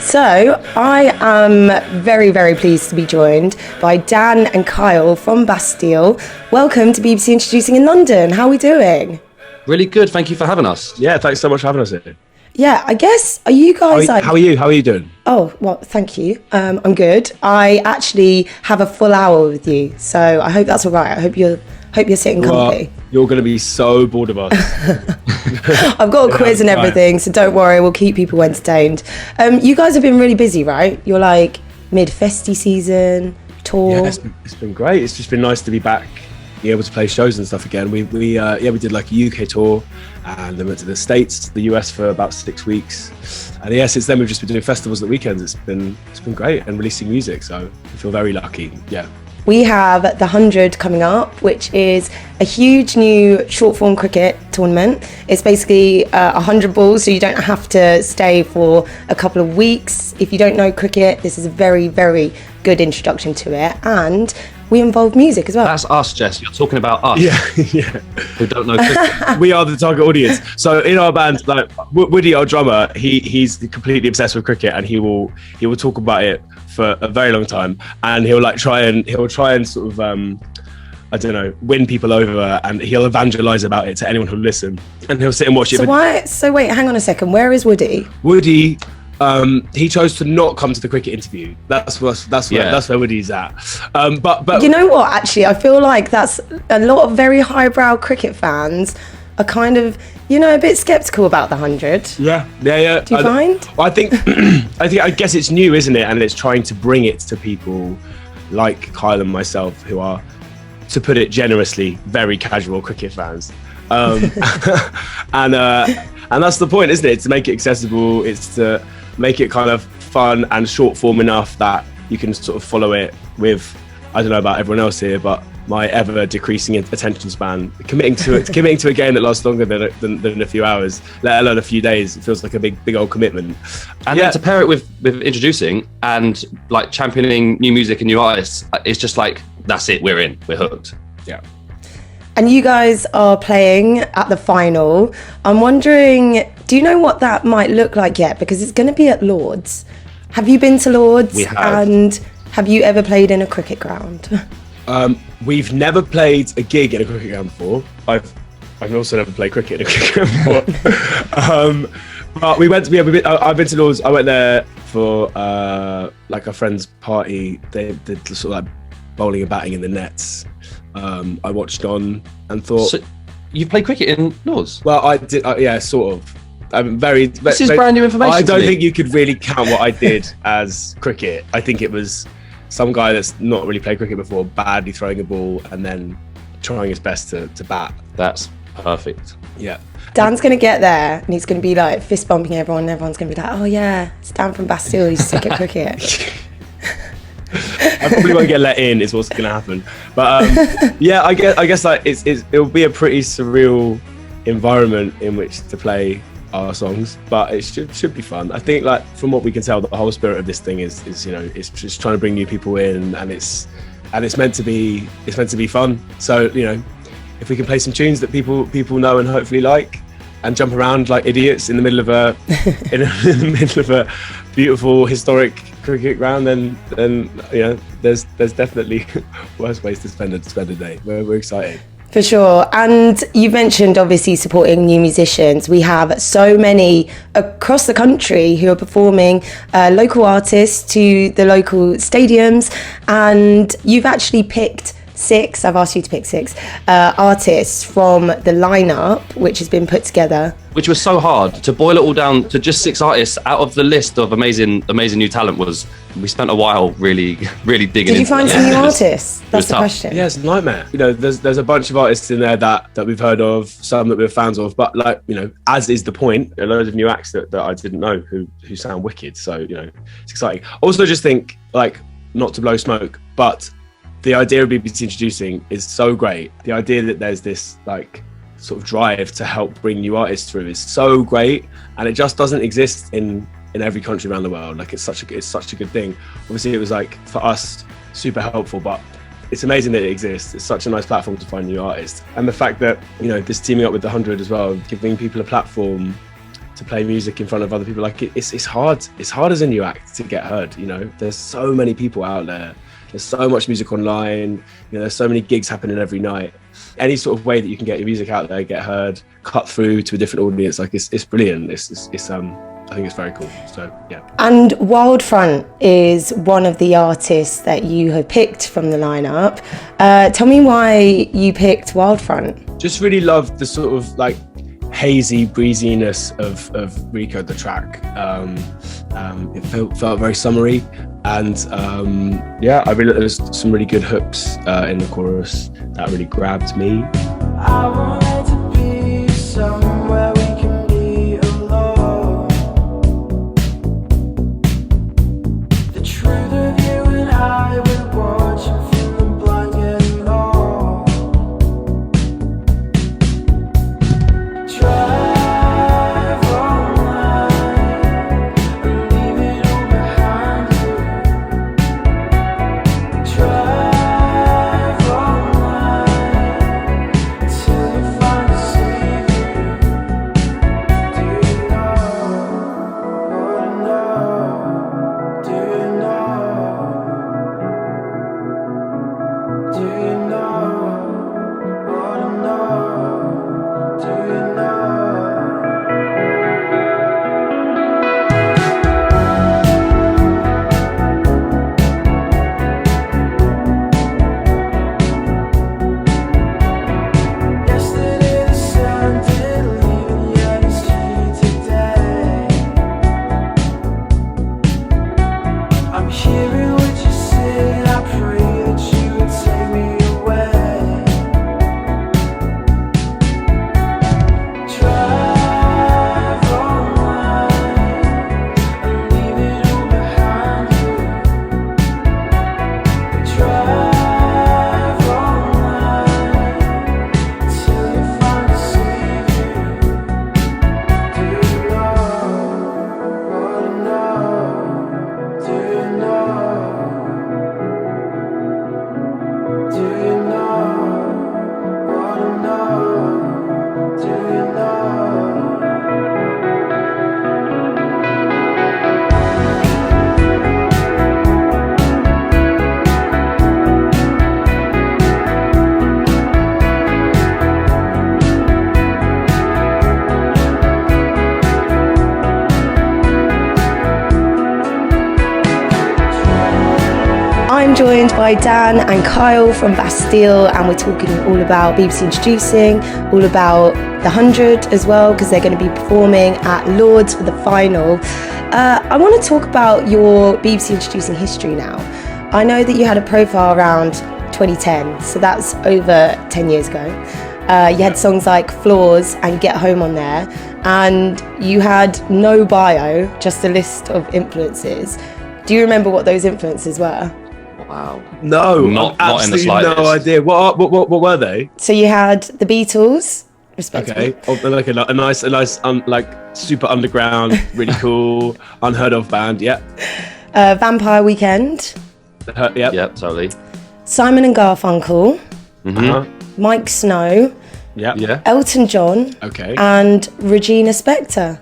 So I am very, very pleased to be joined by Dan and Kyle from Bastille. Welcome to BBC Introducing in London. How are we doing? Really good. Thank you for having us. Yeah, thanks so much for having us here. Yeah, I guess, are you guys How are you? How are you doing? Oh, well, thank you. I'm good. I actually have a full hour with you, so I hope that's all right. I hope you're sitting comfy. You're going to be so bored of us. I've got a quiz and everything, so don't worry, we'll keep people entertained. You guys have been really busy, right? You're like mid-festy season, tour. Yeah, it's been great. It's just been nice to be back, be able to play shows and stuff again. We did like a UK tour, and then went to the States, the US for about 6 weeks. And yeah, since then we've just been doing festivals at weekends. It's been great, and releasing music, so I feel very lucky. Yeah. We have the 100 coming up, which is a huge new short form cricket tournament. It's basically 100 balls, so you don't have to stay for a couple of weeks. If you don't know cricket, this is a very, very good introduction to it. And we involve music as well. That's us, Jess. You're talking about us. Yeah. Who don't know cricket. We are the target audience. So in our band, like Woody, our drummer, he's completely obsessed with cricket, and he will talk about it for a very long time, and he'll try and sort of I don't know, win people over, and he'll evangelize about it to anyone who'll listen, and he'll sit and watch it. So wait, hang on a second. Where is Woody? Woody, he chose to not come to the cricket interview. That's where Woody's at. But you know what? Actually, I feel like that's a lot of very highbrow cricket fans are kind of, a bit skeptical about the 100. Yeah. Do you find? I think I guess it's new, isn't it? And it's trying to bring it to people like Kyle and myself, who are, to put it generously, very casual cricket fans. And that's the point, isn't it? It's to make it accessible. It's to make it kind of fun and short form enough that you can sort of follow it with, I don't know about everyone else here, but my ever decreasing attention span, committing to a game that lasts longer than a few hours, let alone a few days, it feels like a big old commitment. And then to pair it with introducing and like championing new music and new artists, it's just like, that's it, we're hooked. Yeah. And you guys are playing at the final. I'm wondering, do you know what that might look like yet? Because it's going to be at Lord's. Have you been to Lord's? We have. And have you ever played in a cricket ground? We've never played a gig in a cricket ground before. I've also never played cricket in a cricket ground before. But I've been to Lord's. I went there for like a friend's party. They did sort of like bowling and batting in the nets. I watched on and thought. So you've played cricket in Lord's? Well, I did. Yeah, sort of. I'm very. This is brand new information. I don't think you could really count what I did as cricket. I think it was some guy that's not really played cricket before, badly throwing a ball and then trying his best to bat. That's perfect. Yeah. Dan's going to get there and he's going to be like fist bumping everyone, and everyone's going to be like, oh yeah, it's Dan from Bastille, he's sick at cricket. I probably won't get let in, is what's going to happen. But yeah, I guess like it'll be a pretty surreal environment in which to play our songs, but it should be fun. I think, like, from what we can tell, the whole spirit of this thing is it's just trying to bring new people in, and it's meant to be fun. So, if we can play some tunes that people know and hopefully like, and jump around like idiots in the middle of a beautiful historic cricket ground, then there's definitely worse ways to spend a day. We're excited. For sure. And you mentioned obviously supporting new musicians. We have so many across the country who are performing, local artists to the local stadiums, and you've actually picked I've asked you to pick 6 artists from the lineup, which has been put together. Which was so hard to boil it all down to just 6 artists out of the list of amazing new talent. We spent a while really digging into it. Did you find some new artists? That's the tough. question. Yeah, it's a nightmare. There's a bunch of artists in there that we've heard of, some that we're fans of, but as is the point, a load of new acts that I didn't know who sound wicked. So, it's exciting. Also, just think, like, not to blow smoke, but the idea of BBC Introducing is so great. The idea that there's this like sort of drive to help bring new artists through is so great, and it just doesn't exist in every country around the world. Like, it's such a good thing. Obviously, it was like, for us, super helpful, but it's amazing that it exists. It's such a nice platform to find new artists, and the fact that this teaming up with the 100 as well, giving people a platform to play music in front of other people. Like it's hard. It's hard as a new act to get heard. You know, there's so many people out there. There's so much music online. You know, there's so many gigs happening every night. Any sort of way that you can get your music out there, get heard, cut through to a different audience, like it's brilliant. It's I think it's very cool. So yeah. And Wildfront is one of the artists that you have picked from the lineup. Tell me why you picked Wildfront. Just really loved the sort of like hazy breeziness of Rico, the track. It felt very summery, and yeah, I really there's some really good hooks in the chorus that really grabbed me. I wanted to be somewhere we can be alone. The truth of you and I were watching from the blind getting old. Drive all night and leave it all behind you. Drive all night till you find a savior. Do you know what I know? Do you know? Do you know what I know? Do you know? Yesterday the sun didn't leave, and yet it's here today. I'm hearing what you say, I pray that you would take me away. Drive all night and leave it all behind you. Drive all night till you find a savior. Do you know what I know? Do you know? Do you know what I know? Do you know? I'm joined by Dan and Kyle from Bastille, and we're talking all about BBC Introducing, all about the 100 as well, because they're going to be performing at Lord's for the final. I want to talk about your BBC Introducing history now. I know that you had a profile around 2010, so that's over 10 years ago. You had songs like Flaws and Get Home on there, and you had no bio, just a list of influences. Do you remember what those influences were? Wow. No, Not in the absolutely slightest. no idea. What were they? So you had the Beatles, respectively. Okay, like a nice, like super underground, really cool, unheard of band. Yeah, Vampire Weekend, yeah, Yeah, totally. Simon and Garfunkel, Uh-huh. Mike Snow, Yeah, Yeah. Elton John, Okay. and Regina Spektor.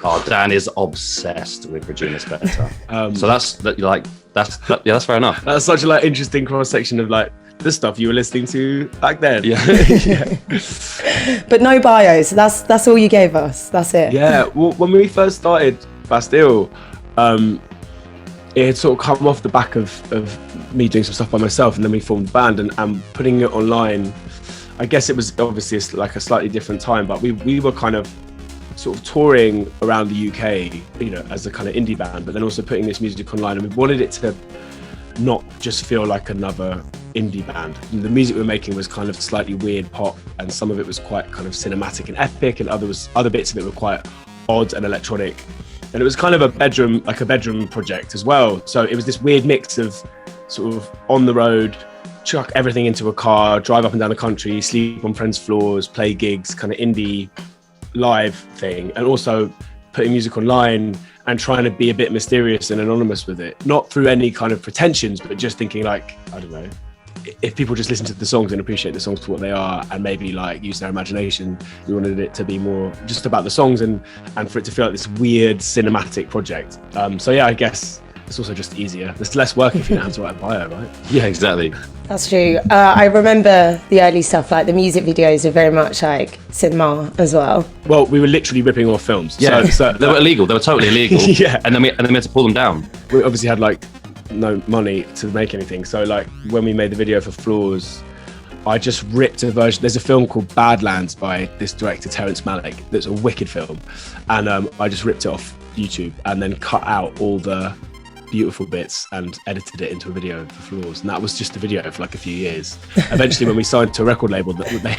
Oh, Dan is obsessed with Regina Spektor. So that's fair enough. That's such a like interesting cross section of like the stuff you were listening to back then. Yeah. But no bio, so that's all you gave us. That's it. Yeah. Well, when we first started Bastille, it had sort of come off the back of me doing some stuff by myself, and then we formed a band and putting it online. I guess it was obviously like a slightly different time, but we were kind of sort of touring around the UK, you know, as a kind of indie band, but then also putting this music online, and we wanted it to not just feel like another indie band. The music we were making was kind of slightly weird pop, and some of it was quite kind of cinematic and epic, and other bits of it were quite odd and electronic. And it was kind of a bedroom project as well. So it was this weird mix of sort of on the road, chuck everything into a car, drive up and down the country, sleep on friends' floors, play gigs, kind of indie live thing, and also putting music online and trying to be a bit mysterious and anonymous with it, not through any kind of pretensions, but just thinking like, I don't know, if people just listen to the songs and appreciate the songs for what they are, and maybe like use their imagination, we wanted it to be more just about the songs and for it to feel like this weird cinematic project. So yeah, I guess it's also just easier. There's less work if you know how to write a bio, right? Yeah, exactly. That's true. I remember the early stuff, like the music videos are very much like cinema as well. Well, we were literally ripping off films. Yeah, so they were illegal. They were totally illegal. Yeah. And then we had to pull them down. We obviously had like no money to make anything. So like when we made the video for Flaws, I just ripped a version. There's a film called Badlands by this director, Terrence Malick, that's a wicked film. And I just ripped it off YouTube and then cut out all the beautiful bits and edited it into a video for Flaws, and that was just a video for like a few years. Eventually when we signed to a record label, they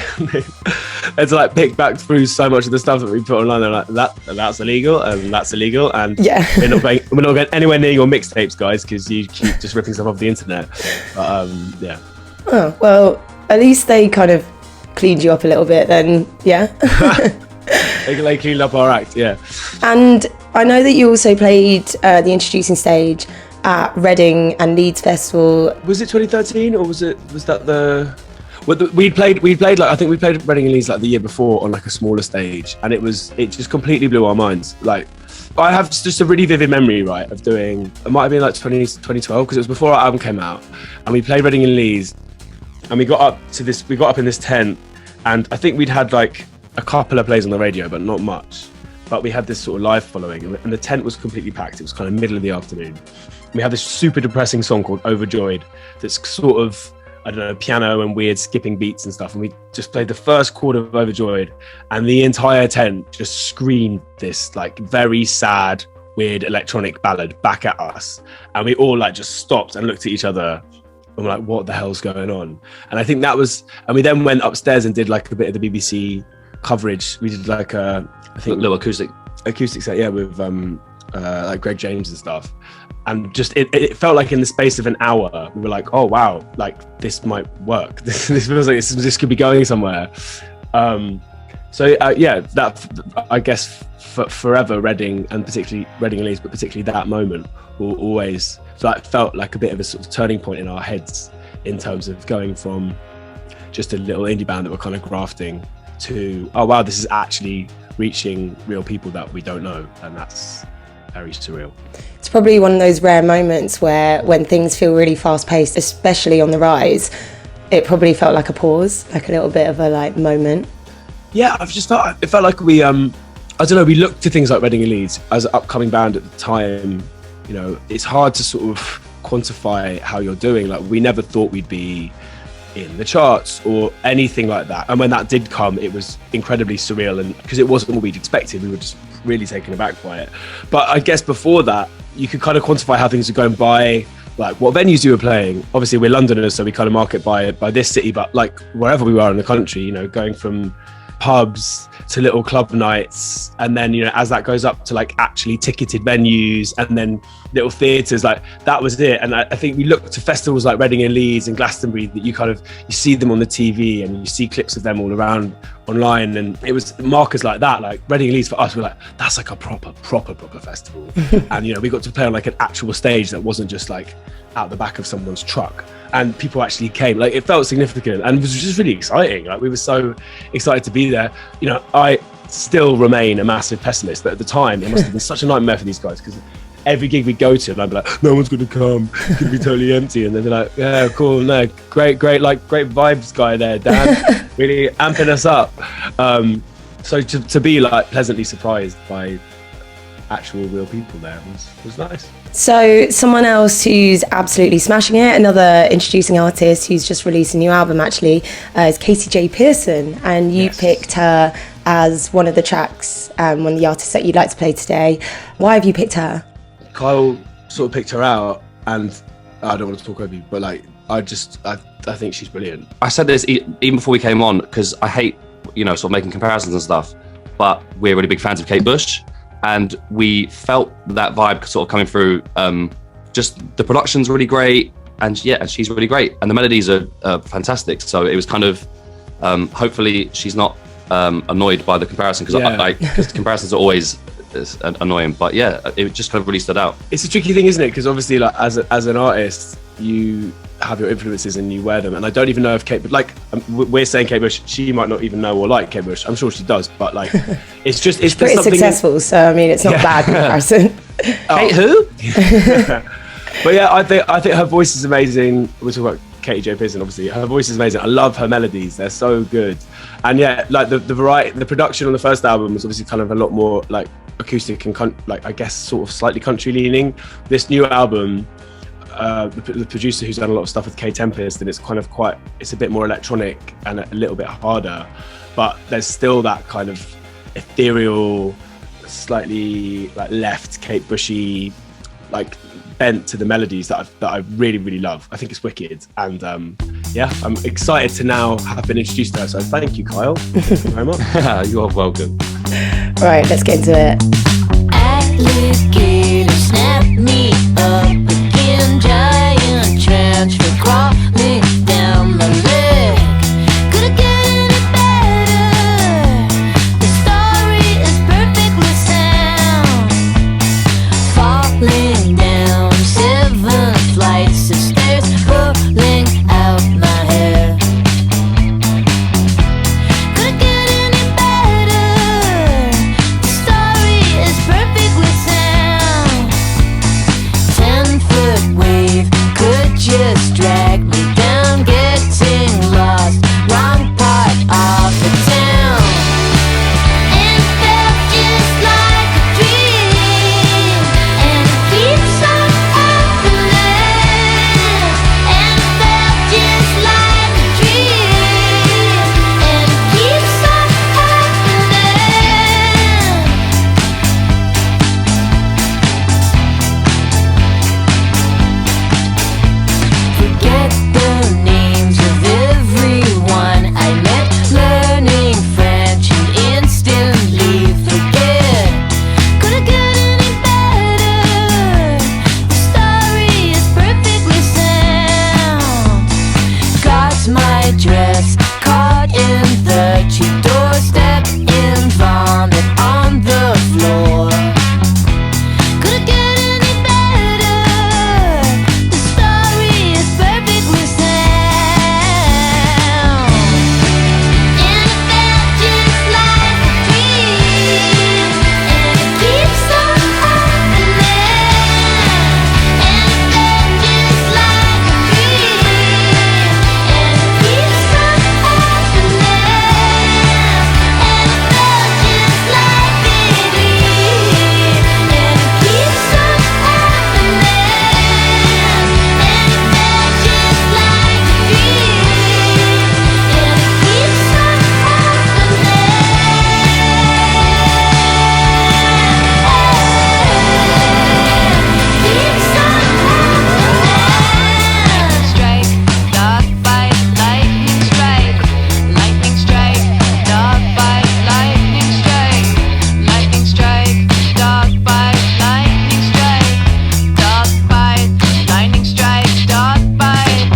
had to like pick back through so much of the stuff that we put online. They're like, that's illegal and that's illegal, and Yeah. we're not going anywhere near your mixtapes, guys, because you keep just ripping stuff off the internet. But yeah. Oh, well, at least they kind of cleaned you up a little bit then, yeah. They cleaned up our act, yeah. And I know that you also played the introducing stage at Reading and Leeds Festival. Was it 2013 or was that the? Well, we played like, I think we played Reading and Leeds like the year before on like a smaller stage, and it just completely blew our minds. Like, I have just a really vivid memory, right, of doing, it might have been like 2012, because it was before our album came out, and we played Reading and Leeds, and we got up in this tent, and I think we'd had like a couple of plays on the radio, but not much. But we had this sort of live following, and the tent was completely packed. It was kind of middle of the afternoon. We had this super depressing song called Overjoyed that's sort of, I don't know, piano and weird skipping beats and stuff. And we just played the first chord of Overjoyed, and the entire tent just screamed this like very sad, weird electronic ballad back at us. And we all like just stopped and looked at each other and we're like, what the hell's going on? And I think that was, and we then went upstairs and did like a bit of the BBC coverage. We did like I think little acoustic set, yeah, with like Greg James and stuff. And just it felt like in the space of an hour, we were like, oh wow, like this might work. This feels like this could be going somewhere. So yeah, that, I guess, forever Reading, and particularly Reading and Leeds, but particularly that moment will always, so that felt like a bit of a sort of turning point in our heads in terms of going from just a little indie band that we're kind of grafting to, oh wow, this is actually reaching real people that we don't know, and that's very surreal. It's probably one of those rare moments where when things feel really fast-paced, especially on the rise, it probably felt like a pause, like a little bit of a like moment. Yeah, it felt like we, I don't know, we looked to things like Reading and Leeds as an upcoming band at the time. You know, it's hard to sort of quantify how you're doing. Like, we never thought we'd be in the charts or anything like that. And when that did come, it was incredibly surreal, and because it wasn't what we'd expected, we were just really taken aback by it. But I guess before that, you could kind of quantify how things were going by, like what venues you were playing. Obviously, we're Londoners, so we kind of mark it by this city, but like wherever we are in the country, you know, going from pubs to little club nights, and then, you know, as that goes up to like actually ticketed venues and then little theatres, like that was it. And I think we look to festivals like Reading and Leeds and Glastonbury, that you see them on the TV and you see clips of them all around online, and it was markers like that. Like Reading and Leeds for us, we're like, that's like a proper festival. And, you know, we got to play on like an actual stage that wasn't just like out the back of someone's truck, and people actually came. Like, it felt significant and it was just really exciting. Like, we were so excited to be there. You know, I still remain a massive pessimist, but at the time it must have been such a nightmare for these guys, because every gig we go to, and I'd be like, no one's going to come, it's going to be totally empty. And then they're like, yeah, cool, no, great vibes guy there, Dan, really amping us up. So to be like pleasantly surprised by actual real people there was nice. So someone else who's absolutely smashing it, another introducing artist who's just released a new album actually, is Casey J. Pearson, and you picked her as one of the tracks, one of the artists that you'd like to play today. Why have you picked her? Kyle sort of picked her out, and I don't want to talk over you, but like, I think she's brilliant. I said this even before we came on, because I hate, you know, sort of making comparisons and stuff, but we're really big fans of Kate Bush, and we felt that vibe sort of coming through. Just the production's really great, and she's really great, and the melodies are fantastic. So it was kind of, hopefully she's not annoyed by the comparison, because comparisons are always annoying, but yeah, it just kind of really stood out. It's a tricky thing, isn't it? Because obviously, like, as an artist, you have your influences and you wear them. And I don't even know if we're saying Kate Bush, she might not even know or like Kate Bush. I'm sure she does, but like, it's pretty successful. So I mean, it's not bad comparison. Kate who? But yeah, I think her voice is amazing. We're talking about Katie J. Pearson, obviously. Her voice is amazing. I love her melodies. They're so good. And yeah, like the variety, the production on the first album was obviously kind of a lot more like acoustic and like, I guess, sort of slightly country leaning. This new album, the producer who's done a lot of stuff with K Tempest, and it's kind of it's a bit more electronic and a little bit harder, but there's still that kind of ethereal, slightly like left Kate Bushy, like bent to the melodies that I really, really love. I think it's wicked. And yeah, I'm excited to now have been introduced to her. So thank you, Kyle. Thank you very much. You are welcome. Right, let's get into it. Alligator snap me up again, giant transfer crawling down my leg. Could it get any better? The story is perfectly sound. Falling down 7 flights of stairs, pulling out my hair. Could it get any better? The story is perfectly sound. 10-foot wave could just drag me down, getting lost, wrong part of the town. And it felt just like a dream, and it keeps on happening. And it felt just like a dream, and it keeps on happening. Forget the names of everyone I met, learning French and instantly forget. Could it get any better? The story is perfectly sound. Got my dress caught in the cheap doorstep, in vomit on the floor. Could it get any better? The story is perfectly sound. And it felt just like a dream, and it keeps on happening. And it felt just like a dream, and it keeps on happening. And it felt just like a dream, and it keeps on happening. And it felt just like a dream, and it keeps on happening. Strike, dog bite, lightning strike, lightning strike, dog bite, lightning strike, lightning strike, dog bite, lightning strike, dog bite, lightning strike, dog bite.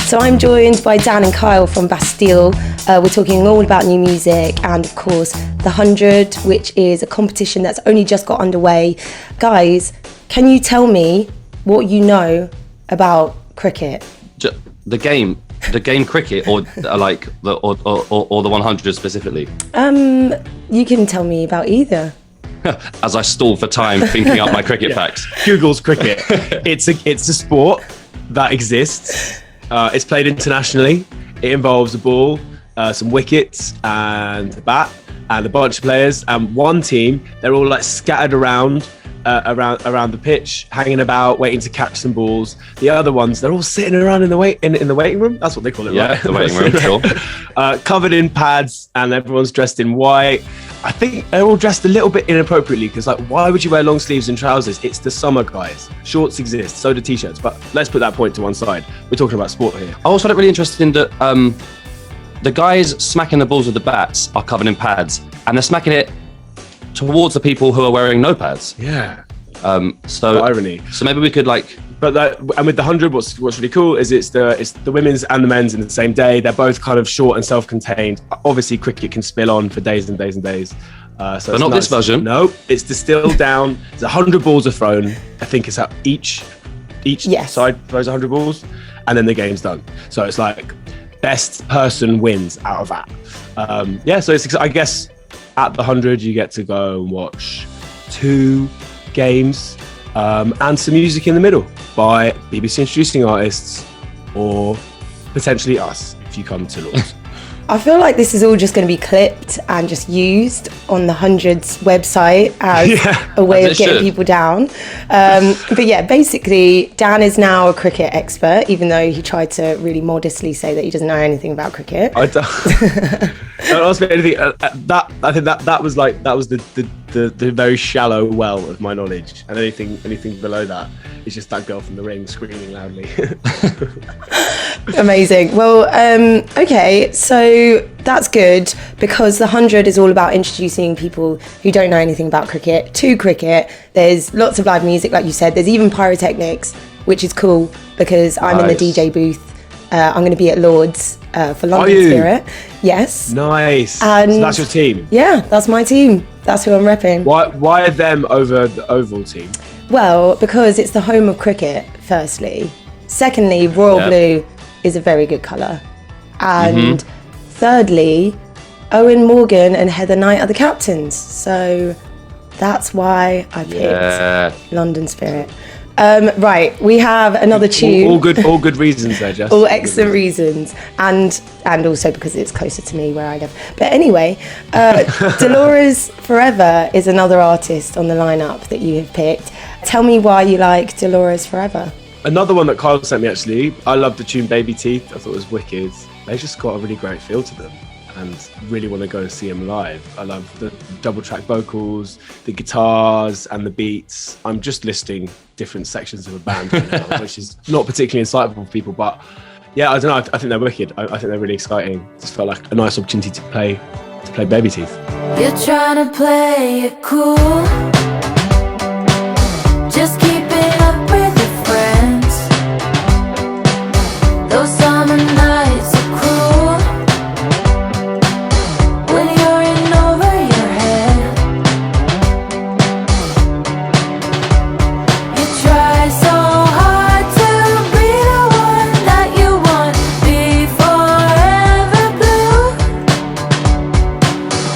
So I'm joined by Dan and Kyle from Bastille. We're talking all about new music and, of course, the 100, which is a competition that's only just got underway. Guys, can you tell me what you know about cricket? The game cricket, or like the 100 specifically. You can tell me about either. As I stall for time thinking up my cricket facts. Google's cricket. It's a sport that exists. It's played internationally. It involves a ball, some wickets, and a bat, and a bunch of players. And one team, they're all like scattered around the pitch, hanging about, waiting to catch some balls. The other ones, they're all sitting around in the waiting room. That's what they call it, Yeah, right? the waiting room, sure. Covered in pads, and everyone's dressed in white. I think they're all dressed a little bit inappropriately, because like, why would you wear long sleeves and trousers? It's the summer, guys. Shorts exist, so do t-shirts. But let's put that point to one side. We're talking about sport here. I also find it really interesting that the guys smacking the balls with the bats are covered in pads, and they're smacking it towards the people who are wearing no pads. Yeah. So The irony. So maybe we could like. But and with the 100, what's really cool is it's the women's and the men's in the same day. They're both kind of short and self-contained. Obviously, cricket can spill on for days and days and days. So But not this version. No, it's distilled down. There's 100 balls are thrown. I think it's at each each Yes. side throws 100 balls, and then the game's done. So it's like best person wins out of that. So it's, I guess at the 100 you get to go and watch 2 games and some music in the middle by BBC introducing artists, or potentially us if you come to Lords. I feel like this is all just going to be clipped and just used on the Hundreds website as a way as of it getting should. people down. But yeah, basically, Dan is now a cricket expert, even though he tried to really modestly say that he doesn't know anything about cricket. I don't ask me anything. I think that was the very shallow well of my knowledge, and anything below that is just that girl from the ring screaming loudly. Amazing. Well, okay, so that's good, because the 100 is all about introducing people who don't know anything about cricket to cricket. There's lots of live music, like you said. There's even pyrotechnics, which is cool, because I'm in the Nice. DJ booth. I'm going to be at Lords for London you? Spirit. Yes. Nice. And- So that's your team. Yeah, that's my team. That's who I'm repping. Why are them over the Oval team? Well, because it's the home of cricket, firstly. Secondly, royal Yeah. blue is a very good colour. And thirdly, Owen Morgan and Heather Knight are the captains. So that's why I picked Yeah. London Spirit. Right, we have another tune. All good reasons there, Jess. All excellent reasons, and also because it's closer to me where I live. But anyway, Dolores Forever is another artist on the lineup that you have picked. Tell me why you like Dolores Forever. Another one that Kyle sent me, actually. I love the tune Baby Teeth. I thought it was wicked. They just got a really great feel to them, and really want to go and see them live. I love the double track vocals, the guitars and the beats. I'm just listing different sections of a band right now, which is not particularly insightful for people, but yeah, I don't know. I think they're wicked. I think they're really exciting. Just felt like a nice opportunity to play Baby Teeth. You're trying to play it cool, just keeping up with your friends. Those summer nights are cruel when you're in over your head. You try so hard to be the one that you want, be forever blue.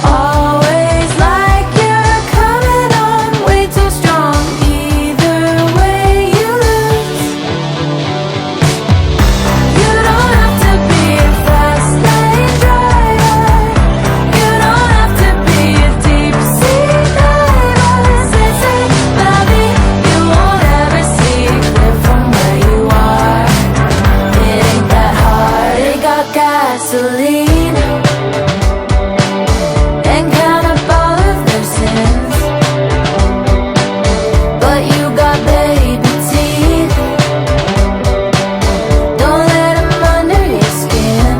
Always like you're coming on way too strong. Either way you lose. You don't have to be a fast lane driver. You don't have to be a deep sea diver. Say, baby, you won't ever see clear from where you are. It ain't that hard. It got gasoline and count up all of their sins, but you got baby teeth. Don't let 'em under your skin.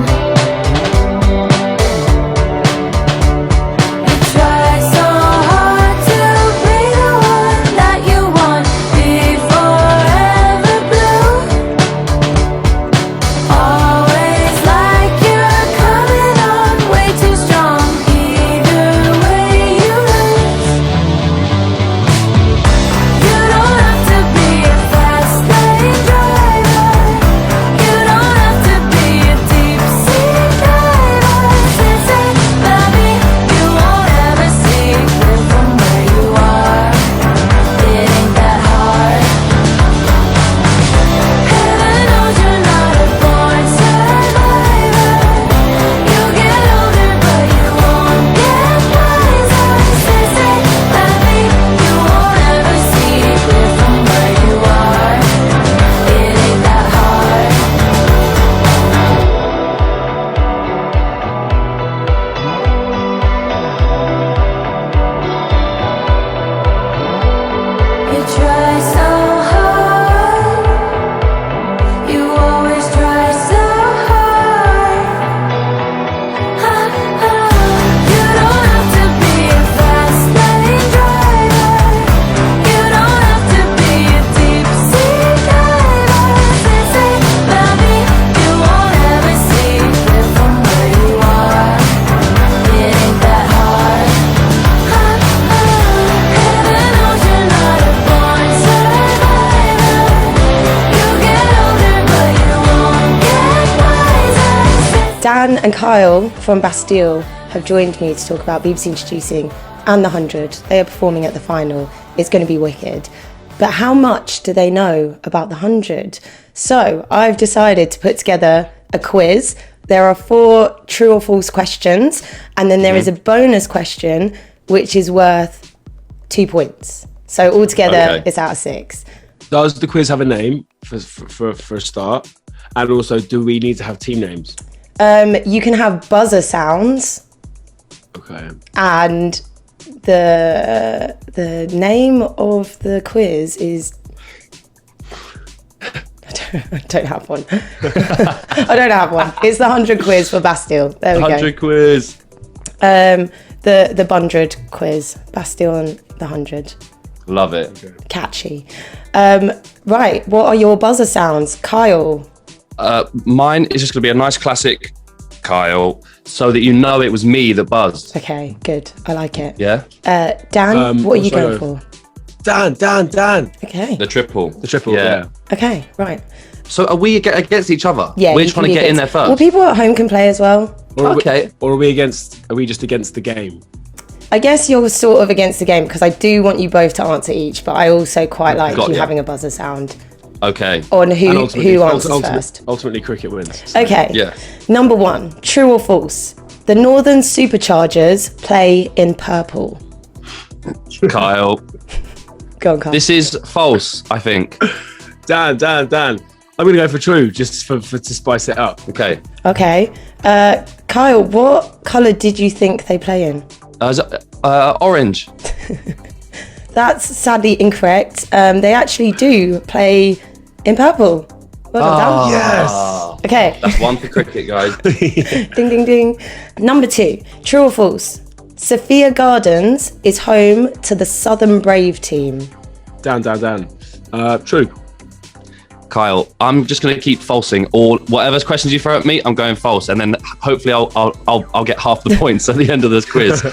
You try so hard to be the one that you want, be forever blue. Always like you're coming on way too strong. Either way you lose. You don't have to be a fast lane driver. You don't have to be a deep sea diver. Say, baby, you won't ever see clear from where you are. It ain't that hard. Heaven knows you're not a born survivor. You get older, but you won't get wiser. Say, baby, you won't ever see clear from where you are. It ain't that hard. You try so hard. You always try so hard. You don't have to be a fast lane driver. You don't have to be a deep sea diver. Say, baby, you won't ever see clear from where you are. It ain't that hard. Heaven knows you're not a born survivor. Dan and Kyle from Bastille have joined me to talk about BBC Introducing and the 100. They are performing at the final. It's going to be wicked. But how much do they know about the 100? So I've decided to put together a quiz. There are 4 true or false questions, and then there is a bonus question which is worth 2 points. So altogether, it's out of 6. Does the quiz have a name for a start? And also, do we need to have team names? You can have buzzer sounds. Okay. And the name of the quiz is... I don't have one. I don't have one. It's the 100 quiz for Bastille. There we go. 100 quiz. The 100 quiz. Bastille and the 100. Love it. Okay. Catchy. Right, what are your buzzer sounds? Kyle. Mine is just going to be a nice classic Kyle, so that you know it was me that buzzed. Okay, good. I like it. Yeah? Dan, what are you also- going for? Dan. Okay. The triple. The triple, yeah. Okay, right. So are we against each other? Yeah, We're you trying can to be get in there against- first. Well, people at home can play as well. Okay. Or are we just against the game? I guess you're sort of against the game because I do want you both to answer each, but I also quite like Got you ya. having a buzzer sound Okay. on And who answers first. Ultimately, cricket wins. So. Okay. Yeah. Number 1, true or false? The Northern Superchargers play in purple. Kyle. Go on, Kyle. This is false, I think. Dan. I'm going to go for true, just for to spice it up. Okay. Okay. Kyle, what colour did you think they play in? Orange. That's sadly incorrect. They actually do play in purple. Well done, Dan. Yes. Okay. That's one for cricket, guys. Ding, ding, ding. Number 2, true or false? Sophia Gardens is home to the Southern Brave team. Dan. True. Kyle, I'm just going to keep falsing all whatever questions you throw at me. I'm going false, and then hopefully I'll get half the points at the end of this quiz.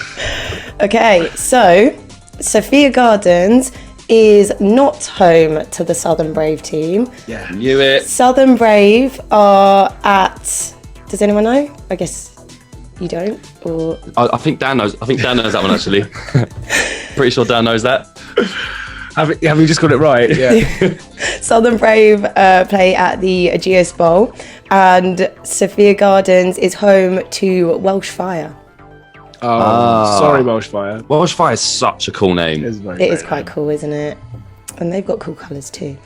Okay, so Sophia Gardens is not home to the Southern Brave team. Yeah. Knew it. Southern Brave are at... Does anyone know? I guess you don't. Or I think Dan knows. I think Dan knows that one actually. Pretty sure Dan knows that. Have you just got it right? Yeah. Southern Brave play at the Aegeus Bowl, and Sophia Gardens is home to Welsh Fire. Sorry, Welsh Fire. Welsh Fire is such a cool name. It's very It is great. quite cool, isn't it? And they've got cool colours too.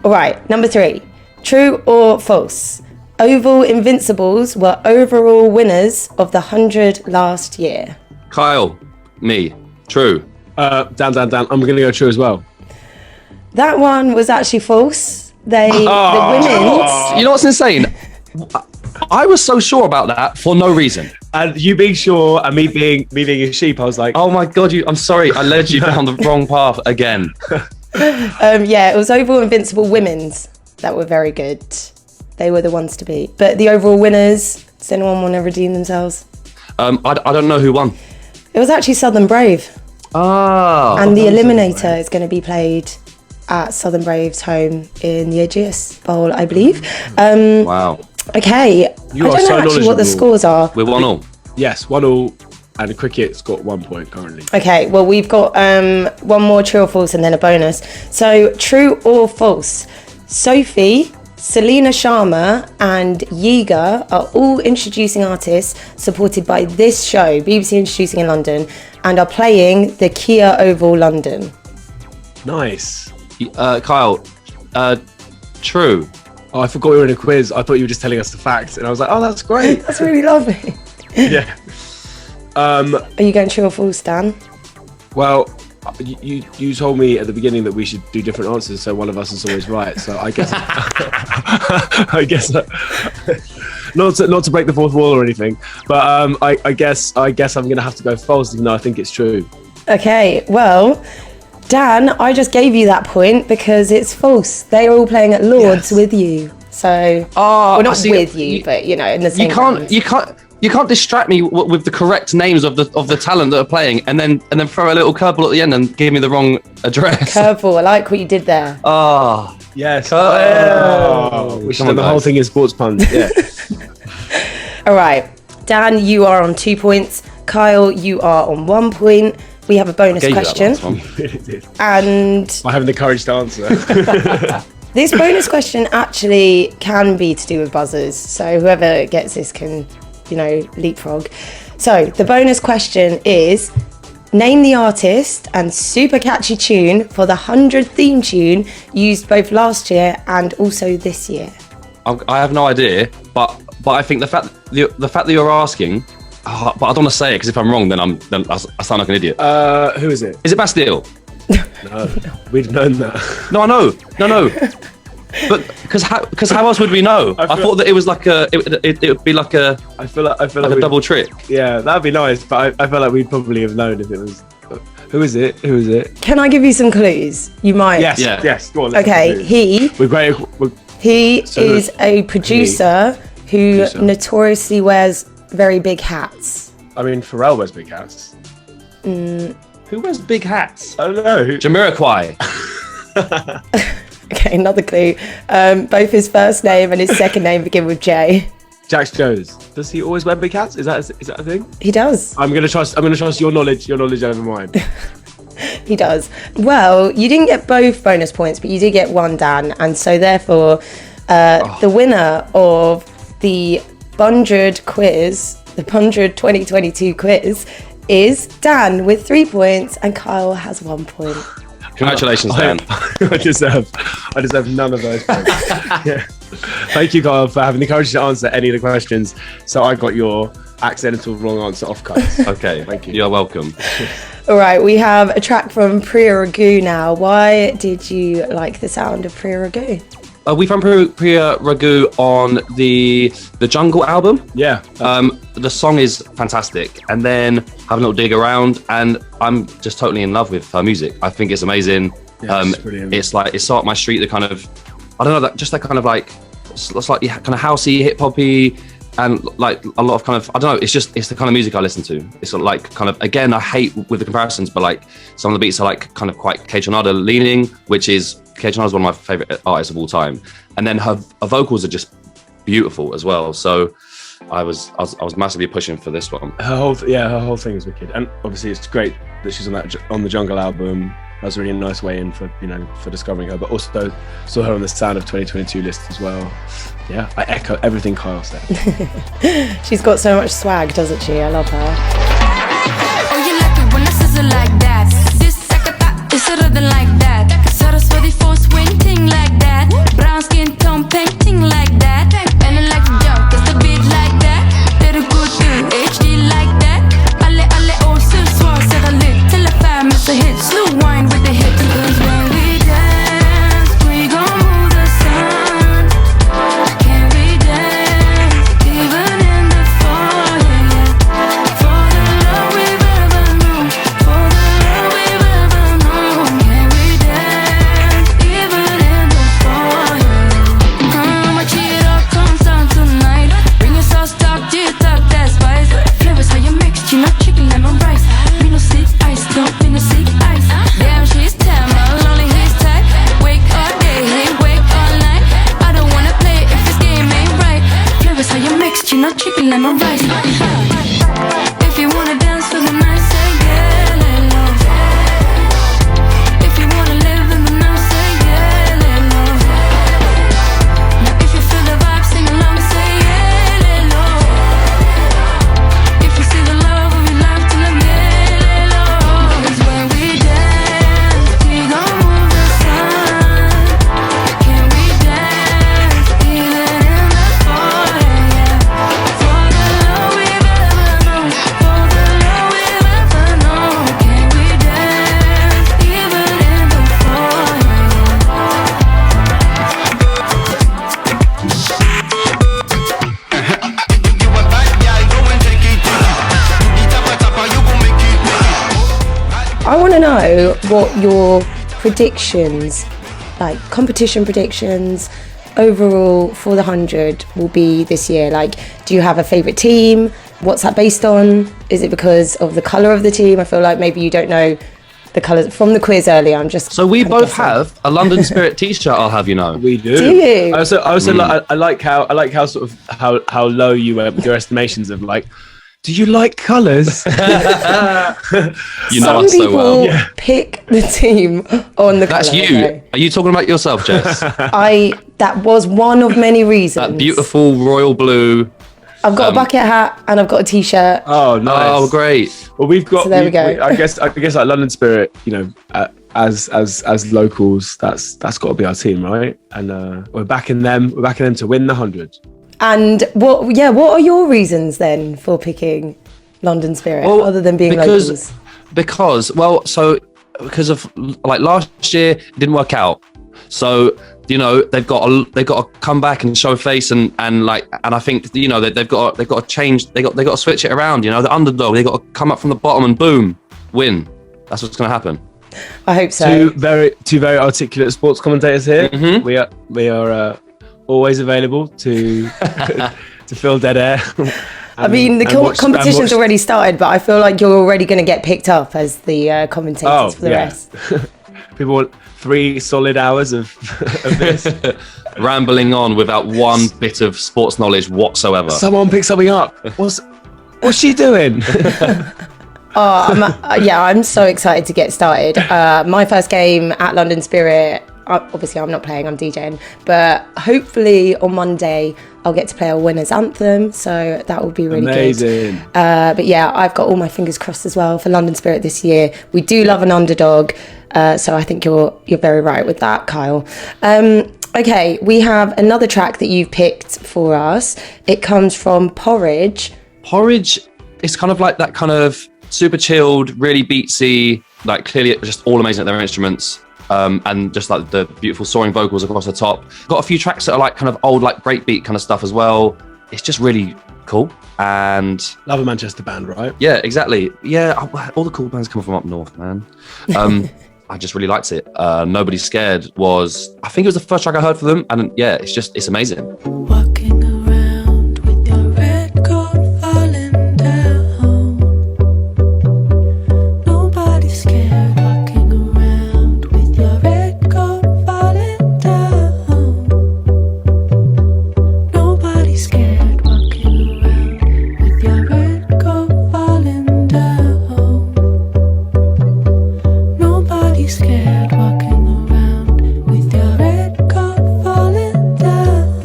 All right, number 3. True or false? Oval Invincibles were overall winners of the 100 last year. Kyle, me, true. Dan. I'm going to go true as well. That one was actually false. The women's... You know what's insane? I was so sure about that for no reason. And you being sure and me being a sheep, I was like, Oh my god, I'm sorry, I led you down the wrong path again. Yeah, it was Oval Invincible women's that were very good. They were the ones to beat. But the overall winners, does anyone want to redeem themselves? I don't know who won. It was actually Southern Brave. Oh. And the Eliminator is going to be played at Southern Brave's home in the Aegeus Bowl, I believe. Wow. Okay, You I are don't so know actually what the knowledgeable. scores are. We're 1-1. yes, 1-1, and cricket's got 1 point currently. Okay, well, we've got one more true or false and then a bonus. So, true or false? Sophie, Selena Sharma and Yiga are all introducing artists supported by this show, BBC Introducing in London, and are playing the Kia Oval London. Nice. Kyle, true. Oh, I forgot we were in a quiz. I thought you were just telling us the facts, and I was like, oh, that's great. That's really lovely. Yeah. Are you going true or false, Dan? Well, you told me at the beginning that we should do different answers, so one of us is always right. So I guess not to break the fourth wall or anything, but I guess I'm gonna have to go false, even though I think it's true. Okay, well, Dan, I just gave you that point because it's false. They are all playing at Lord's Yes. with you. So, well, not with you, but you know, in the same. You can't distract me with the correct names of the talent that are playing, and then throw a little curveball at the end and give me the wrong address. Curveball. I like what you did there. Oh, Yes. Oh. We should Come on, have the whole guys. thing in sports puns. Yeah. All right. Dan, you are on 2 points. Kyle, you are on 1 point. We have a bonus Gave you that question. last one. Really did. And By having the courage to answer. this bonus question actually can be to do with buzzers. So whoever gets this can, leapfrog. So the bonus question is, name the artist and super catchy tune for the 100th theme tune used both last year and also this year. I have no idea, but I think the fact that you're asking, but I don't want to say it because if I'm wrong, then I sound like an idiot. Who is it? Is it Bastille? No, we'd known that. No, I know. No. But because how else would we know? I thought that it was like it would be like a I feel like a double trick. Yeah, that'd be nice, but I feel like we'd probably have known if it was. Who is it? Can I give you some clues? You might. Yes, Yeah. yes. Go on, let's Okay, do it. he We're is a producer who Producer. notoriously wears very big hats. I mean, Pharrell wears big hats. Who wears big hats? I don't know. Jamiroquai. Okay, another clue. Both his first name and his second name begin with J. Jax Jones. Does he always wear big hats? Is that a thing? He does. I'm gonna trust your knowledge over mine. He does. Well, you didn't get both bonus points, but you did get one, Dan. And so therefore, the winner of the Bundred quiz, the Bundred 2022 quiz, is Dan with 3 points and Kyle has 1 point. Congratulations, Dan. I deserve none of those points. Yeah. Thank you, Kyle, for having the courage to answer any of the questions. So I got your accidental wrong answer off cuts. Okay, Thank you. You're welcome. All right, we have a track from Priya Ragu now. Why did you like the sound of Priya Ragu? We found Priya Ragu on the Jungle album. Yeah. The song is fantastic, and then have a little dig around, and I'm just totally in love with her music. I think it's amazing. Yeah, it's brilliant. It's like it's so up my street. The kind of, I don't know, that kind of like slightly kind of housey, hip hoppy, and like a lot of kind of, I don't know. It's the kind of music I listen to. It's sort of like kind of, again, I hate with the comparisons, but like some of the beats are like kind of quite K Tornado leaning, which is K Tornado is one of my favorite artists of all time, and then her vocals are just beautiful as well. So I was massively pushing for this one. Her whole thing is wicked, and obviously it's great that she's on the Jungle album. That's a really nice way in for discovering her, but also saw her on the Sound of 2022 list as well. Yeah, I echo everything Kyle said. She's got so much swag, doesn't she? I love her. Oh, you like it when I sizzle like that. This sakata is hotter than like that. Saraswati force winting like that. Brown skin tone painting like that. And I like to jump, cause the beat like that. They're good through HD like that. Alle oh, so svar, ser a lytt till a fem is a hit. Slow wine with the hit. Cause when we dance, we gon' move the sun. Can we dance, even in the fall, yeah. For the love we've ever known, for the love we've ever known. Can we dance, even in the fall, yeah. My cheetah comes down tonight. Bring us all stock, G-top, that spice. Flavors how you mix, you know, chicken, lemon, rice. Me no sick ice, don't me no sick ice. Damn, she's 10, only his type. Wake all day, he wake all night. I don't wanna play if this game ain't right. Flavors how you mix, you know, chicken, lemon, rice. If you wanna dance for the night, say yeah, lay low. If you wanna live in the night, say yeah, lay low. Now if you feel the vibe, sing along, say yeah, lay low. If you see the love of your life, tell them yeah, lay low. 'Cause when we dance, we gon' move the sun. Can we dance, even in the fall, yeah. For the love we've ever known, for the love we've ever known. Can we dance, even in the fall, yeah. I want to know what your predictions, like competition predictions, overall for the 100 will be this year. Like, do you have a favourite team? What's that based on? Is it because of the colour of the team? I feel like maybe you don't know the colours from the quiz earlier. I'm just So we kind of both guessing. have a London Spirit T-shirt. I'll have you know. We do. Do you? I also I like how sort of how low you went with your estimations of like, do you like colours? You know Some us so people well. pick the team on the That's colour, you. okay? Are you talking about yourself, Jess? That was one of many reasons. That beautiful royal blue. I've got a bucket hat and I've got a t-shirt. Oh, nice. Oh, great. Well, we've got. So there we go. I guess like London Spirit. You know, as locals, that's got to be our team, right? And we're backing them. We're backing them to win the 100. And what are your reasons then for picking London Spirit, Well, other than being locals? Because of like last year it didn't work out, so you know they've got to come back and show face and I think you know they've got to change, they got to switch it around. You know, the underdog, they got to come up from the bottom and boom, win. That's what's going to happen. I hope so. Two very articulate sports commentators here. Mhm. We are always available to to fill dead air. I mean, the competition's already started, but I feel like you're already going to get picked up as the commentators for the rest. People want 3 solid hours of this. Rambling on without one bit of sports knowledge whatsoever. Someone pick something up. What's she doing? I'm so excited to get started. My first game at London Spirit, obviously I'm not playing, I'm DJing, but hopefully on Monday I'll get to play a winner's anthem, so that will be really Amazing. good. But yeah, I've got all my fingers crossed as well for London Spirit this year. We do love an underdog, so I think you're very right with that, Kyle. Okay, we have another track that you've picked for us. It comes from Porridge. Porridge is kind of like that kind of super chilled, really beatsy, like clearly just all amazing at their instruments. And just like the beautiful soaring vocals across the top. Got a few tracks that are like kind of old, like breakbeat kind of stuff as well. It's just really cool. And Love a Manchester band, right? yeah, exactly. Yeah, all the cool bands come from up north, man. I just really liked it. Nobody's Scared was, I think it was the first track I heard for them. And yeah, it's amazing. Walking around with your red coat falling down. Nobody's scared. Walking around with your red coat falling down. Nobody's scared. Walking around with your red coat falling down. Nobody's scared. Walking around with your red coat falling down.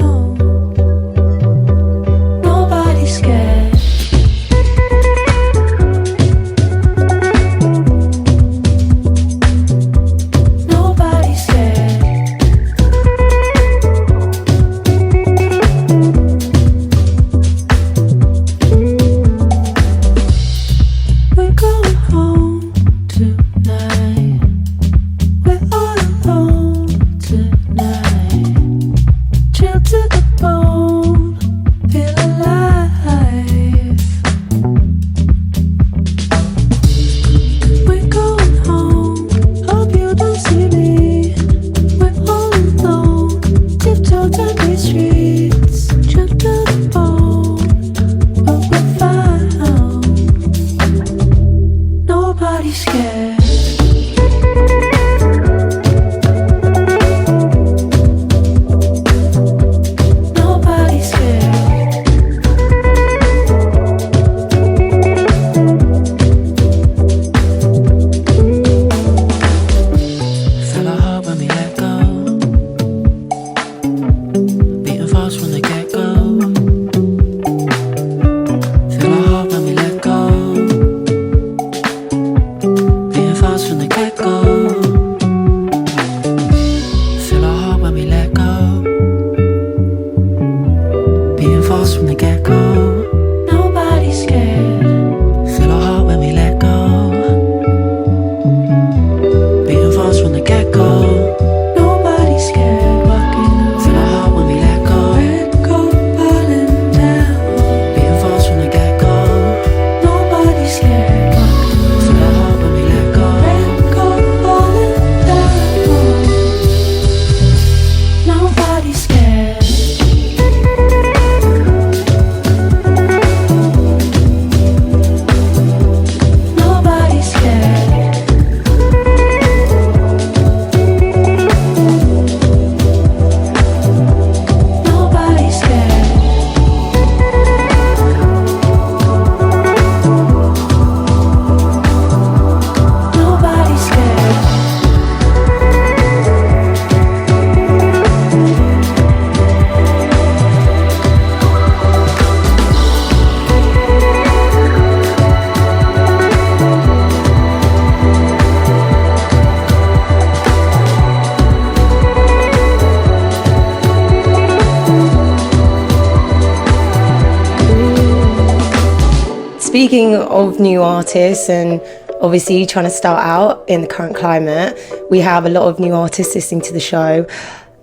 speaking of new artists and obviously trying to start out in the current climate, we have a lot of new artists listening to the show.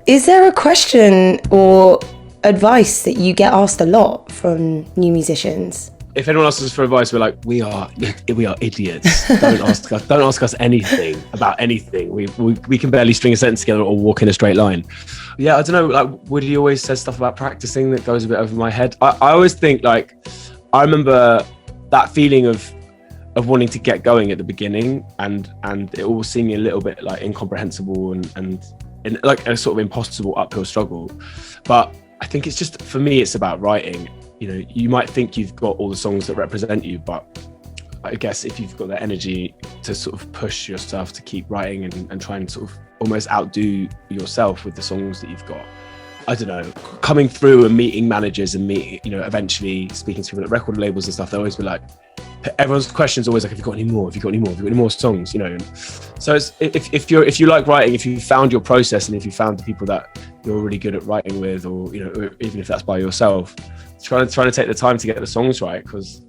Is there a question or advice that you get asked a lot from new musicians? If anyone asks us for advice, we're like, we are idiots. Don't ask us anything about anything. We can barely string a sentence together or walk in a straight line. Yeah, I don't know. Like Woody always says stuff about practicing that goes a bit over my head. I always think, like, I remember that feeling of wanting to get going at the beginning and it all seeming a little bit like incomprehensible and like a sort of impossible uphill struggle. But I think it's just, for me, it's about writing. You know, you might think you've got all the songs that represent you, but I guess if you've got the energy to sort of push yourself to keep writing and try and sort of almost outdo yourself with the songs that you've got. I don't know, coming through and meeting managers and eventually speaking to people at record labels and stuff, they always be like, everyone's question's always like, have you got any more? Have you got any more? Have you got any more songs? You know, so it's, if you like writing, if you found your process and if you found the people that you're really good at writing with, or or even if that's by yourself, trying to take the time to get the songs right, because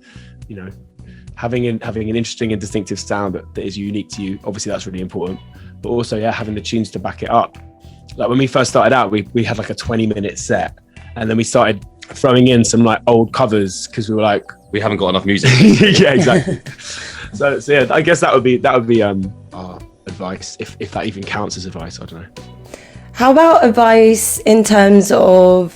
having an interesting and distinctive sound that is unique to you, obviously that's really important, but also having the tunes to back it up. Like when we first started out, we had like a 20-minute set, and then we started throwing in some like old covers because we were like, we haven't got enough music. Yeah, exactly. so yeah, I guess that would be our advice, if that even counts as advice. I don't know. How about advice in terms of,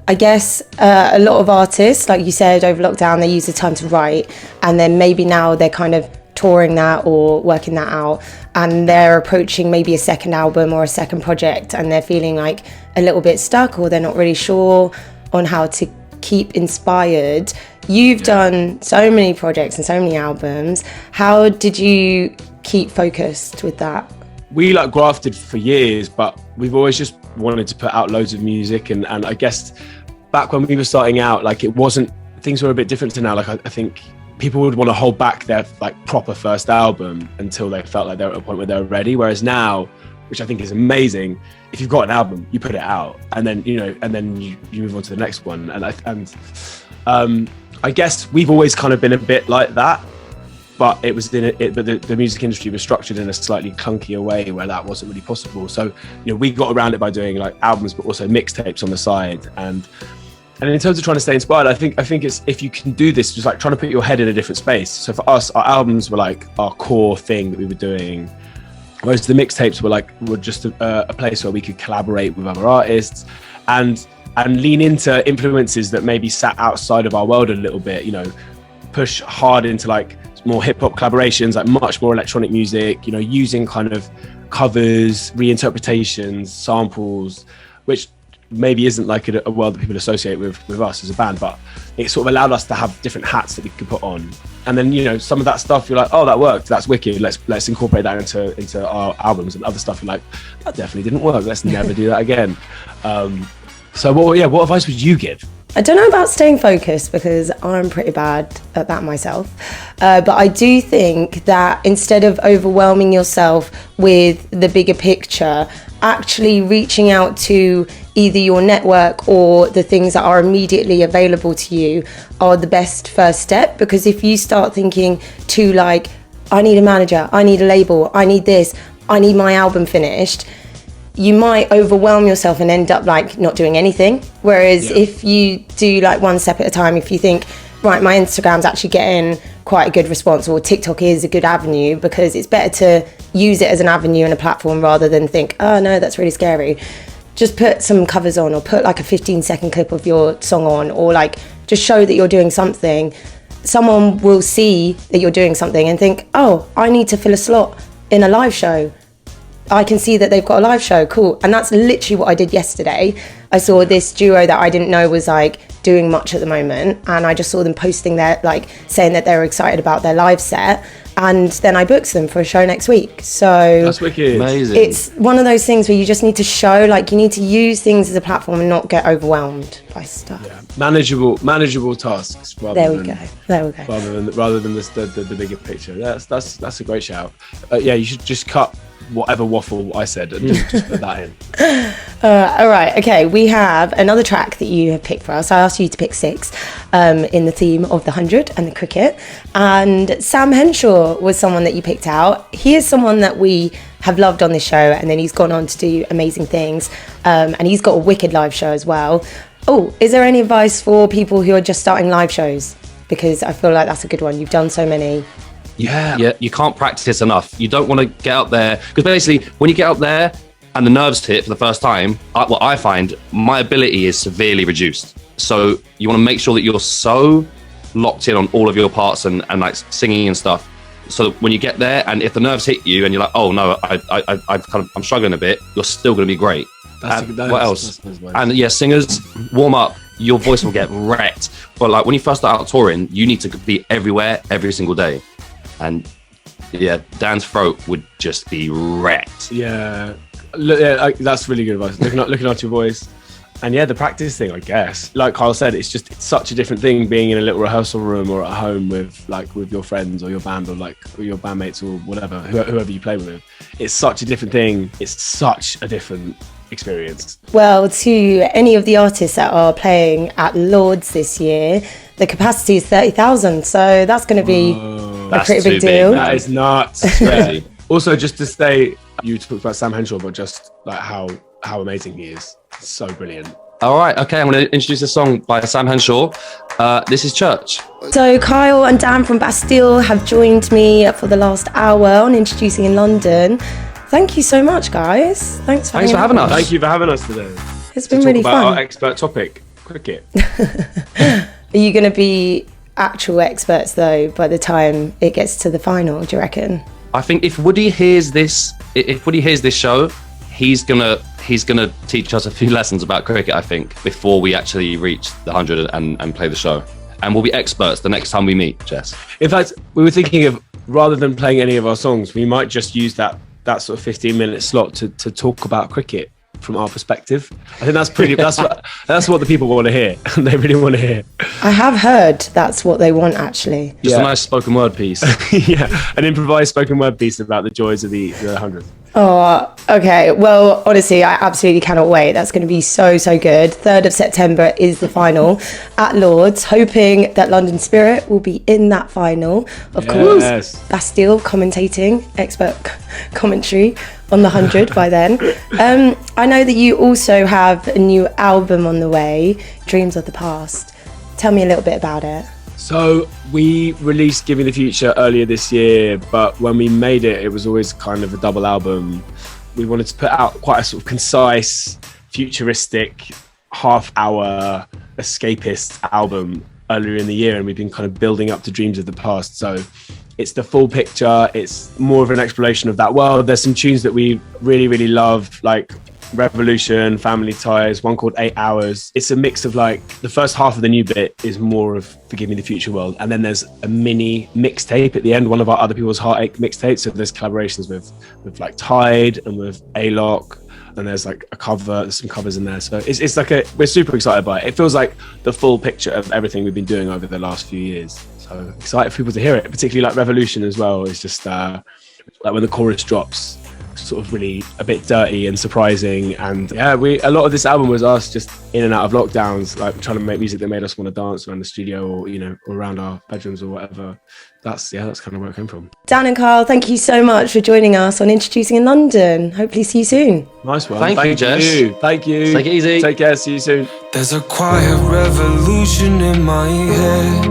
I guess, a lot of artists, like you said, over lockdown, they use the time to write, and then maybe now they're kind of touring that or working that out, and they're approaching maybe a second album or a second project, and they're feeling like a little bit stuck, or they're not really sure on how to keep inspired. You've done so many projects and so many albums. How did you keep focused with that? We like grafted for years, but we've always just wanted to put out loads of music, and I guess back when we were starting out, like things were a bit different to now. Like I think people would want to hold back their like proper first album until they felt like they were at a point where they were ready. Whereas now, which I think is amazing, if you've got an album, you put it out, and then you move on to the next one. And I guess we've always kind of been a bit like that, but it was but the music industry was structured in a slightly clunkier way where that wasn't really possible. So we got around it by doing like albums, but also mixtapes on the side. And in terms of trying to stay inspired, I think it's, if you can do this, just like trying to put your head in a different space. So for us, our albums were like our core thing that we were doing, whereas the mixtapes were just a place where we could collaborate with other artists and lean into influences that maybe sat outside of our world a little bit. Push hard into like more hip hop collaborations, like much more electronic music. Using kind of covers, reinterpretations, samples, which maybe isn't like a world that people associate with us as a band, but it sort of allowed us to have different hats that we could put on. And then some of that stuff you're like, oh, that worked, that's wicked, let's incorporate that into our albums. And other stuff you're like, that definitely didn't work, let's never do that again. So what advice would you give? I don't know about staying focused, because I'm pretty bad at that myself. But I do think that instead of overwhelming yourself with the bigger picture, actually reaching out to either your network or the things that are immediately available to you are the best first step. Because if you start thinking too like, I need a manager, I need a label, I need this, I need my album finished, you might overwhelm yourself and end up like not doing anything. Whereas if you do like one step at a time, if you think, right, my Instagram's actually getting quite a good response, or TikTok is a good avenue, because it's better to use it as an avenue and a platform rather than think, oh no, that's really scary. Just put some covers on, or put like a 15-second clip of your song on, or like just show that you're doing something. Someone will see that you're doing something and think, oh, I need to fill a slot in a live show. I can see that they've got a live show, cool. And that's literally what I did yesterday. I saw this duo that I didn't know was like doing much at the moment, and I just saw them posting their, like, saying that they were excited about their live set, and then I booked them for a show next week. So that's wicked. Amazing. It's one of those things where you just need to show, like, you need to use things as a platform and not get overwhelmed by stuff. Yeah. Manageable tasks rather than rather than the bigger picture. That's a great shout. You should just cut whatever waffle I said and just put that in. All right, okay, we have another track that you have picked for us. I asked you to pick 6 in the theme of the 100 and the cricket. And Sam Henshaw was someone that you picked out. He is someone that we have loved on this show, and then he's gone on to do amazing things. And he's got a wicked live show as well. Oh, is there any advice for people who are just starting live shows? Because I feel like that's a good one. You've done so many. Yeah, you can't practice enough. You don't want to get up there, because basically when you get up there and the nerves hit for the first time, what I find, my ability is severely reduced. So you want to make sure that you're so locked in on all of your parts and like singing and stuff. So that when you get there, and if the nerves hit you and you're like, oh no, I'm struggling a bit, you're still going to be great. What else? And yeah, singers, warm up. Your voice will get wrecked. But like when you first start out touring, you need to be everywhere every single day. And yeah, Dan's throat would just be wrecked. Yeah, that's really good advice. Looking after your voice. And yeah, the practice thing, I guess. Like Kyle said, it's such a different thing being in a little rehearsal room or at home with your friends or your band or your bandmates or whatever, whoever you play with. It's such a different thing. It's such a different experience. Well, to any of the artists that are playing at Lord's this year, the capacity is 30,000. So that's going to be a pretty big deal. That is nuts. Crazy. Also, just to say, you talked about Sam Henshaw, but just like how amazing he is. It's so brilliant. All right, okay, I'm going to introduce a song by Sam Henshaw. This is Church. So Kyle and Dan from Bastille have joined me for the last hour on Introducing in London. Thanks so much, guys. Thanks for having us. Thank you for having us today. It's been really fun. Our expert topic, cricket. Are you going to be actual experts though by the time it gets to the final? Do you reckon? I think if Woody hears this show, he's gonna teach us a few lessons about cricket, I think, before we actually reach the 100 and play the show. And we'll be experts the next time we meet, Jess. In fact, we were thinking of, rather than playing any of our songs, we might just use that sort of 15-minute slot to talk about cricket from our perspective. I think that's what the people want to hear. They really want to hear. I have heard that's what they want, actually. Just a nice spoken word piece. Yeah, an improvised spoken word piece about the joys of the 100th. Oh, okay. Well, honestly, I absolutely cannot wait. That's going to be so good. 3rd of September is the final at Lord's, hoping that London Spirit will be in that final. Of course, Bastille commentating, expert commentary on the 100 by then. I know that you also have a new album on the way, Dreams of the Past. Tell me a little bit about it. So we released Giving the Future earlier this year, but when we made it, it was always kind of a double album. We wanted to put out quite a sort of concise, futuristic, half-hour, escapist album earlier in the year, and we've been kind of building up to Dreams of the Past. So it's the full picture. It's more of an exploration of that world. There's some tunes that we really, really love, like Revolution, Family Ties, one called 8 Hours. It's a mix of like, the first half of the new bit is more of Forgive Me the Future World, and then there's a mini mixtape at the end, one of our other people's Heartache mixtapes. So there's collaborations with like Tide and with A-Lock, and there's like there's some covers in there. So it's like we're super excited by it. It feels like the full picture of everything we've been doing over the last few years. So excited for people to hear it, particularly like Revolution as well. It's just like when the chorus drops, sort of really a bit dirty and surprising. And yeah, a lot of this album was us just in and out of lockdowns, like trying to make music that made us want to dance around the studio or or around our bedrooms or whatever. That's kind of where it came from. Dan and Carl, thank you so much for joining us on Introducing in London. Hopefully see you soon. Nice one. Thank you, Jess. Thank you. Take it easy. Take care. See you soon. There's a quiet revolution in my head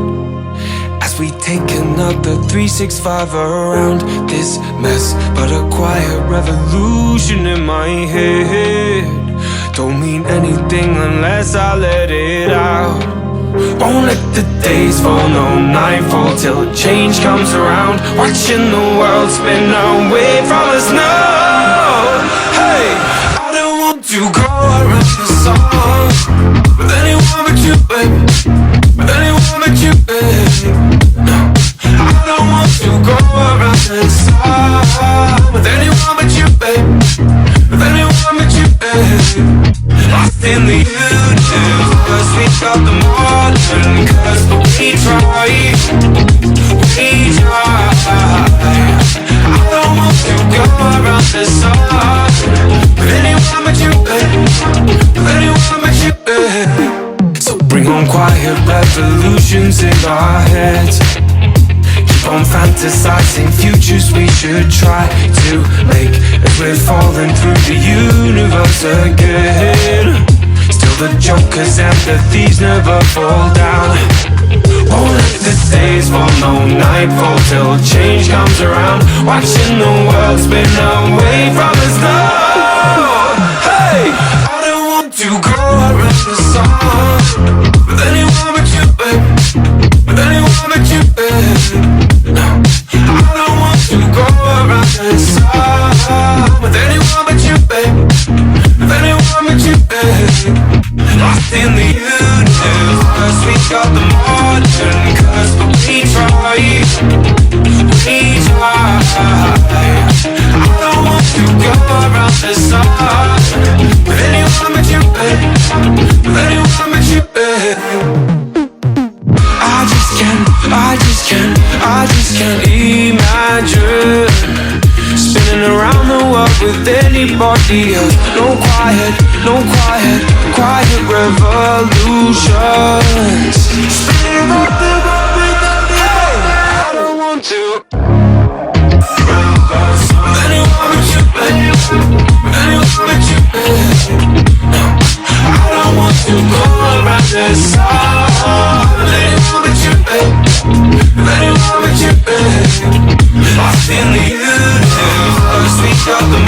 as we take another 365 around this mess. But a quiet revolution in my head don't mean anything unless I let it out. Won't let the days fall, no nightfall, till change comes around. Watching the world spin away from us now. Hey, I don't want to go around the sun with anyone but you, baby. With anyone but you, baby. No, I don't want to go around the sun with anyone but you, baby. With anyone but you, baby. Lost in the universe, cause we got the modern curse. But we try. I don't want to go around the revolutions in our heads. Keep on fantasizing futures we should try to make as we're falling through the universe again. Still the jokers and the thieves never fall down. Won't let the days fall, no nightfall till change comes around. Watching the world spin away from us now. Hey, I don't want to go around the sun with anyone but you, babe. With anyone but you, babe. No, I don't want to go around the sun with anyone but you, babe. With anyone but you, babe. Lost in the universe, we got the modern curse, but we try. We try. I don't want to go around the sun with anyone but you, babe. With anyone but you, babe. I just can't imagine spinning around the world with anybody else. No quiet revolutions. Spinning around the world with hey, I don't want to with anyone but you, babe. With anyone but you, babe. No, I don't want to go around the sun with anyone but you, babe. With anyone but you, babe. Lost in the universe, we got the